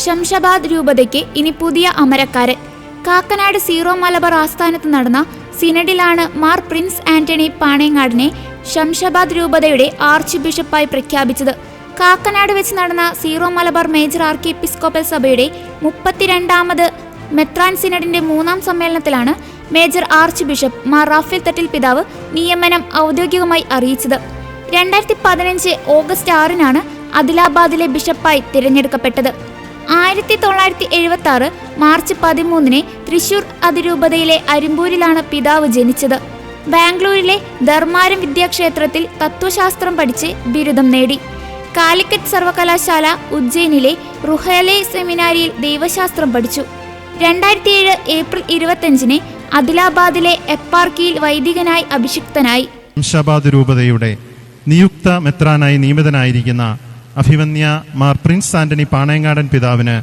ശംഷാബാദ് രൂപതയ്ക്ക് ഇനി പുതിയ അമരക്കാരൻ. കാക്കനാട് സീറോ മലബാർ ആസ്ഥാനത്ത് നടന്ന സിനഡിലാണ് മാർ പ്രിൻസ് ആന്റണി പാണേങ്ങാടിനെ ശംഷാബാദ് രൂപതയുടെ ആർച്ച് ബിഷപ്പായി പ്രഖ്യാപിച്ചത്. കാക്കനാട് വെച്ച് നടന്ന Syro Malabar major archiepiscopal സഭയുടെ 32ാമത് മെത്രാൻ സിനഡിന്റെ 3ാം സമ്മേളനത്തിലാണ് major archbishop Mar Raphael Thattil പിതാവ് നിയമനം ഔദ്യോഗികമായി അറിയിച്ചത്. 2015 ഓഗസ്റ്റ് 6-നാണ് ആദിലാബാദിലെ ബിഷപ്പായി തിരഞ്ഞെടുക്കപ്പെട്ടത്. 1976 മാർച്ച് 13-ന് തൃശൂർ അതിരൂപതയിലെ അരിമ്പൂരിലാണ് പിതാവ് ജനിച്ചത്. ബാംഗ്ലൂരിലെ ധർമാരം വിദ്യാക്ഷേത്രത്തിൽ തത്വശാസ്ത്രം പഠിച്ച് ബിരുദം നേടി. കാലിക്കറ്റ് സർവകലാശാല ഉജ്ജയിനിലെ റുഹേലെ സെമിനാരിയിൽ ദൈവശാസ്ത്രം പഠിച്ചു. 2007 ഏപ്രിൽ 25-ന് ആദിലാബാദിലെ എപ്പാർക്കിയിൽ വൈദികനായി അഭിഷിക്തനായി. ശംഷാബാദ് രൂപതയുടെ നിയുക്ത മെത്രാനായി നിയമിതനായിരിക്കുന്ന അഭിമന്യ മാർ പ്രിൻസ് ആന്റണി പാണേങ്ങാടൻ പിതാവിന്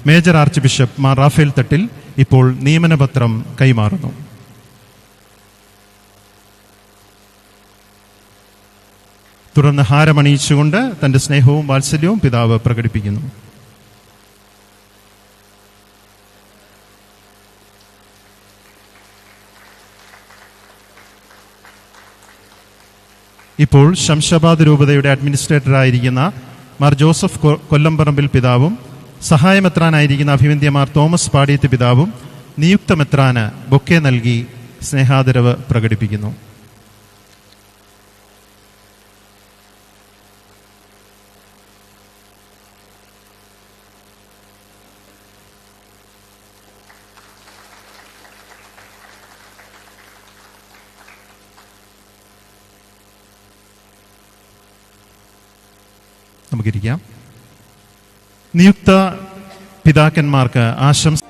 major archbishop Mar Raphael Thattil ഇപ്പോൾ നിയമനപത്രം കൈമാറുന്നു. തുടർന്ന് ഹാരമണിയിച്ചുകൊണ്ട് തന്റെ സ്നേഹവും വാത്സല്യവും പിതാവ് പ്രകടിപ്പിക്കുന്നു. ഇപ്പോൾ ശംഷാബാദ് രൂപതയുടെ അഡ്മിനിസ്ട്രേറ്ററായിരിക്കുന്ന മാർ ജോസഫ് കൊല്ലംപറമ്പിൽ പിതാവും സഹായമെത്രാനായിരിക്കുന്ന അഭിവന്ദ്യ മാർ തോമസ് പാടിയത്ത് പിതാവും നിയുക്ത മെത്രാന് ബൊക്കെ നൽകി സ്നേഹാദരവ് പ്രകടിപ്പിക്കുന്നു. നമുക്കിരിക്കാം. നിയുക്ത പിതാക്കന്മാർക്ക് ആശംസ.